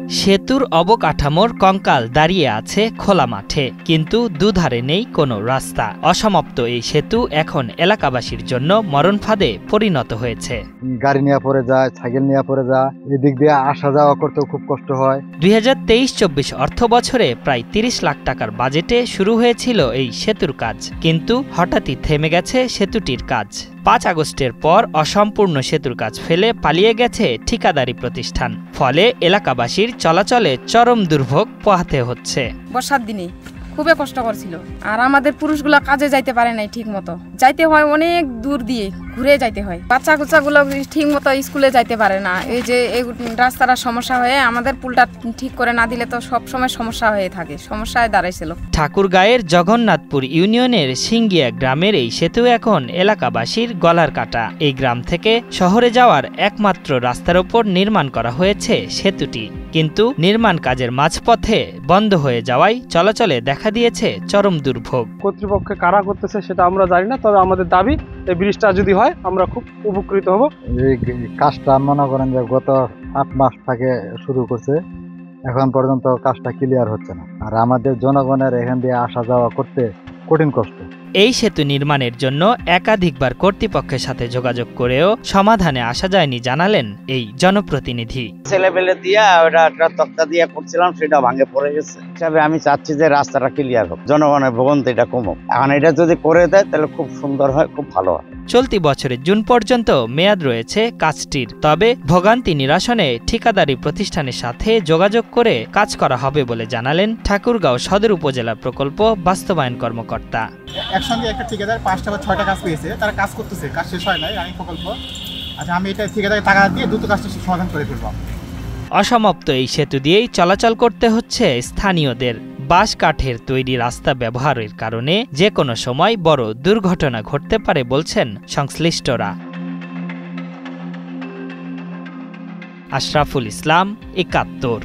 সেতুর অবকাঠামোর কঙ্কাল দাঁড়িয়ে আছে খোলা মাঠে, কিন্তু দুধারে নেই কোনো রাস্তা। অসমাপ্ত এই সেতু এখন এলাকাবাসীর জন্য মরণ ফাঁদে পরিণত হয়েছে। গাড়ি নিয়ে পড়ে যায়, সাইকেল নিয়ে পড়ে যায়, এদিক দিয়ে আসা যাওয়া করতেও খুব কষ্ট হয়। 2023-24 অর্থ বছরে প্রায় 30 লাখ টাকার বাজেটে শুরু হয়েছিল এই সেতুর কাজ, কিন্তু হঠাৎই থেমে গেছে সেতুটির কাজ। 5 আগস্টের পর অসম্পূর্ণ সেতুর কাজ ফেলে পালিয়ে গেছে ঠিকাদারি প্রতিষ্ঠান। ফলে এলাকাবাসীর চলাচলে চরম দুর্ভোগ পোহাতে হচ্ছে। বর্ষার দিনে খুবই কষ্টকর ছিল, আর আমাদের পুরুষগুলো কাজে যাইতে পারে নাই ঠিক মতো, যাইতে হয় অনেক দূর দিয়ে ঘুরে যাইতে হয়। বাচ্চা কুচ্চাগুলো ঠিক মতো স্কুলে যাইতে পারে না। এই যে এই রাস্তাটা সমস্যা হয়ে আমাদের পুলটা ঠিক করে না দিলে তো সব সময় সমস্যা হয়ে থাকে, সমস্যায় দাঁড়াইছিল। ঠাকুরগাঁয়ের জগন্নাথপুর ইউনিয়নের সিঙ্গিয়া গ্রামের এই সেতু এখন এলাকাবাসীর গলার কাটা। এই গ্রাম থেকে শহরে যাওয়ার একমাত্র রাস্তার উপর নির্মাণ করা হয়েছে সেতুটি, কিন্তু নির্মাণ কাজের মাঝপথে বন্ধ হয়ে যাওয়ায় চলাচলে দেখা দিয়েছে চরম দুর্ভোগ। কর্তৃপক্ষে কারা করতেছে সেটা আমরা জানি না, তবে আমাদের দাবি এই ব্রিজটা যদি হয় আমরা খুব উপকৃত হব। এই কাজটা মনে করেন যে গত 8 মাস থেকে শুরু করছে, এখন পর্যন্ত কাজটা ক্লিয়ার হচ্ছে না, আর আমাদের জনগণের এখান দিয়ে আসা যাওয়া করতে কঠিন কষ্ট। এই সেতু নির্মাণের জন্য একাধিকবার কর্তৃপক্ষের সাথে যোগাযোগ করেও সমাধানে আসা যায়নি জানালেন এই জনপ্রতিনিধি। ছেলেপেলে দিয়া ওটা একটা তক্তা দিয়ে করছিলাম, সেটা ভাঙে পড়ে গেছে। হিসাবে আমি চাচ্ছি যে রাস্তাটা ক্লিয়ার হোক, জনগণের ভোগান্তিটা কমুক। এখন এটা যদি করে দেয় তাহলে খুব সুন্দর হয়, খুব ভালো হয়। চলতি বছরের জুন পর্যন্ত মেয়াদ রয়েছে কাজটির, তবে ভোগান্তি নিরসনে ঠিকাদারি প্রতিষ্ঠানের সাথে যোগাযোগ করে কাজ করা হবে বলে জানালেন ঠাকুরগাঁও সদর উপজেলা প্রকল্প বাস্তবায়ন কর্মকর্তা। একসঙ্গে একটা ঠিকাদার 5টা বা 6টা কাজ পেয়েছে, তারা কাজ করতেছে, কাজ শেষ হয় নাই, রানিং প্রকল্প। আচ্ছা, আমি এটা ঠিকাদারের টাকা দিয়ে দ্রুত কাজটা সমাধান করে ফেলবো। অসমাপ্ত এই সেতু দিয়েই চলাচল করতে হচ্ছে স্থানীয়দের। বাঁশ কাঠের তৈরি রাস্তা ব্যবহারের কারণে যে কোনো সময় বড় দুর্ঘটনা ঘটতে পারে বলছেন সংশ্লিষ্টরা। আশরাফুল ইসলাম, ৭১।